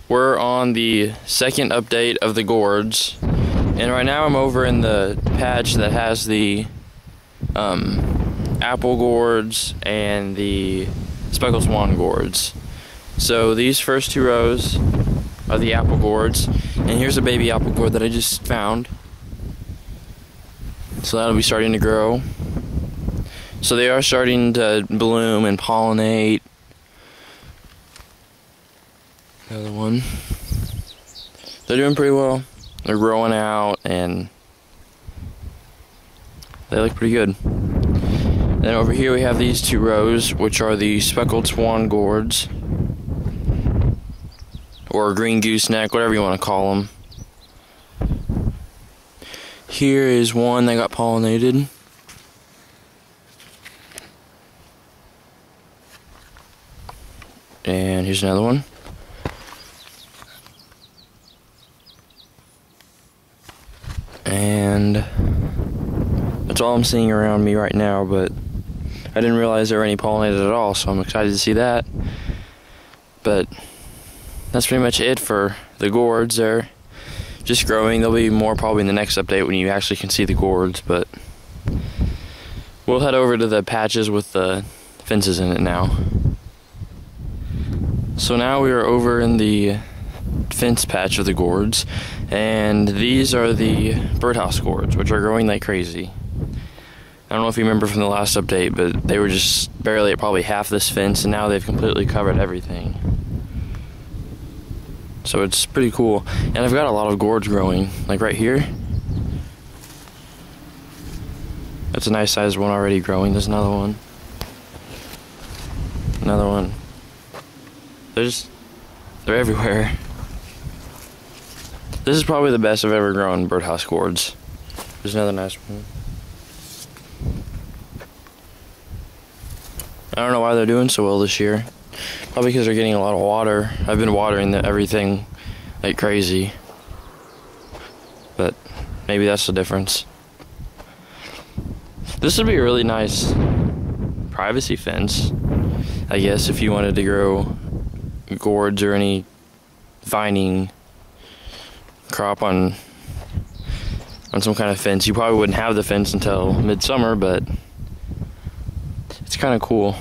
We're on the second update of the gourds, and right now I'm over in the patch that has the apple gourds and the speckled swan gourds. So these first two rows are the apple gourds, and here's a baby apple gourd that I just found. So that'll be starting to grow. So they are starting to bloom and pollinate. Another one. They're doing pretty well. They're growing out and they look pretty good. Then over here we have these two rows, which are the speckled swan gourds, or green gooseneck, whatever you want to call them. Here is one that got pollinated. And here's another one. And that's all I'm seeing around me right now, but I didn't realize there were any pollinated at all, so I'm excited to see that. But that's pretty much it for the gourds. They're just growing. There'll be more probably in the next update when you actually can see the gourds, but we'll head over to the patches with the fences in it now. So now we are over in the fence patch of the gourds, and these are the birdhouse gourds, which are growing like crazy. I don't know if you remember from the last update, but they were just barely at probably half this fence, and now they've completely covered everything. So it's pretty cool. And I've got a lot of gourds growing, like right here. That's a nice sized one already growing. There's another one. Another one. They're everywhere. This is probably the best I've ever grown birdhouse gourds. There's another nice one. I don't know why they're doing so well this year. Probably because they're getting a lot of water. I've been watering everything like crazy. But maybe that's the difference. This would be a really nice privacy fence, I guess, if you wanted to grow gourds or any vining crop on some kind of fence. You probably wouldn't have the fence until midsummer, but it's kind of cool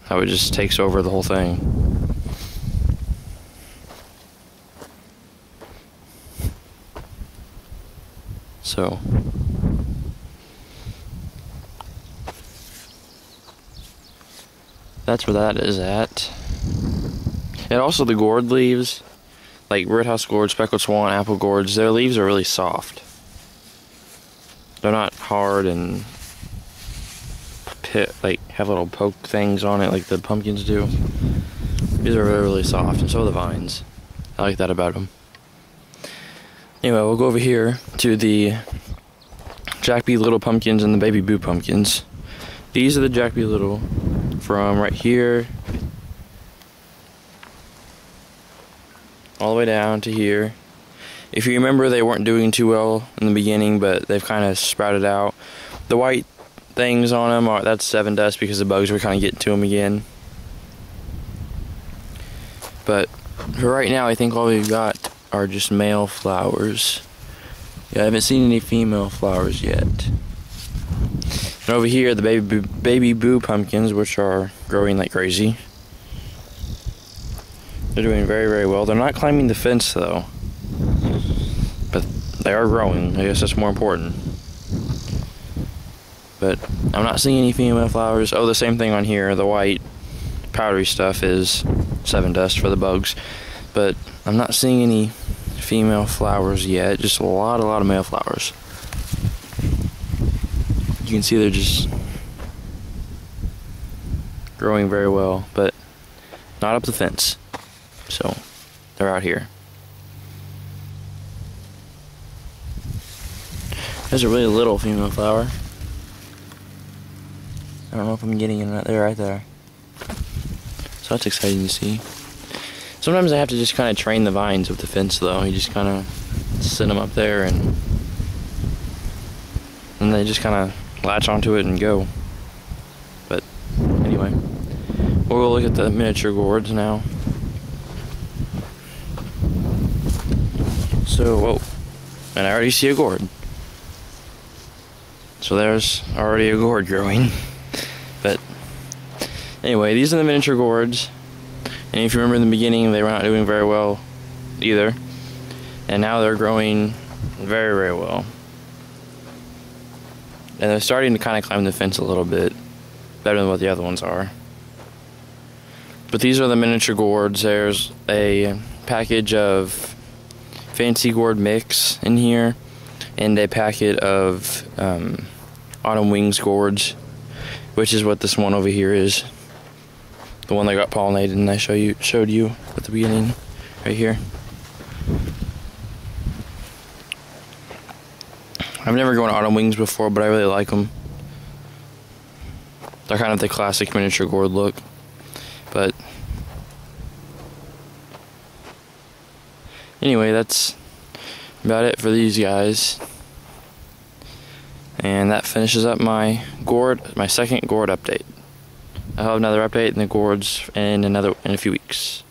how it just takes over the whole thing. So that's where that is at. And also the gourd leaves, like birdhouse gourds, speckled swan, apple gourds, their leaves are really soft. They're not hard and have little poke things on it like the pumpkins do. These are really, really soft, and so are the vines. I like that about them. Anyway, we'll go over here to the Jack B. Little pumpkins and the Baby Boo pumpkins. These are the Jack B. Little from right here all the way down to here. If you remember, they weren't doing too well in the beginning, but they've kind of sprouted out. The white things on them that's 7 dust because the bugs were kind of getting to them again. But for right now, I think all we've got are just male flowers. Yeah, I haven't seen any female flowers yet. And over here, the baby boo pumpkins, which are growing like crazy. They're doing very, very well. They're not climbing the fence though, but they are growing. I guess that's more important. But I'm not seeing any female flowers. Oh, the same thing on here. The white powdery stuff is 7 dust for the bugs, but I'm not seeing any female flowers yet. Just a lot of male flowers. You can see they're just growing very well, but not up the fence. So they're out here. There's a really little female flower. I don't know if I'm getting it right there. So that's exciting to see. Sometimes I have to just kind of train the vines with the fence though. You just kind of sit them up there and they just kind of latch onto it and go. But anyway, we'll go look at the miniature gourds now. So, whoa. And I already see a gourd. So there's already a gourd growing. But anyway, these are the miniature gourds. And if you remember in the beginning, they were not doing very well either. And now they're growing very, very well. And they're starting to kind of climb the fence a little bit. Better than what the other ones are. But these are the miniature gourds. There's a package of fancy gourd mix in here. And a packet of autumn wings gourds. Which is what this one over here is. The one that got pollinated and I showed you at the beginning. Right here. I've never grown autumn wings before, but I really like them. They're kind of the classic miniature gourd look. But anyway, that's about it for these guys. And that finishes up my second gourd update. I'll have another update in the gourds in a few weeks.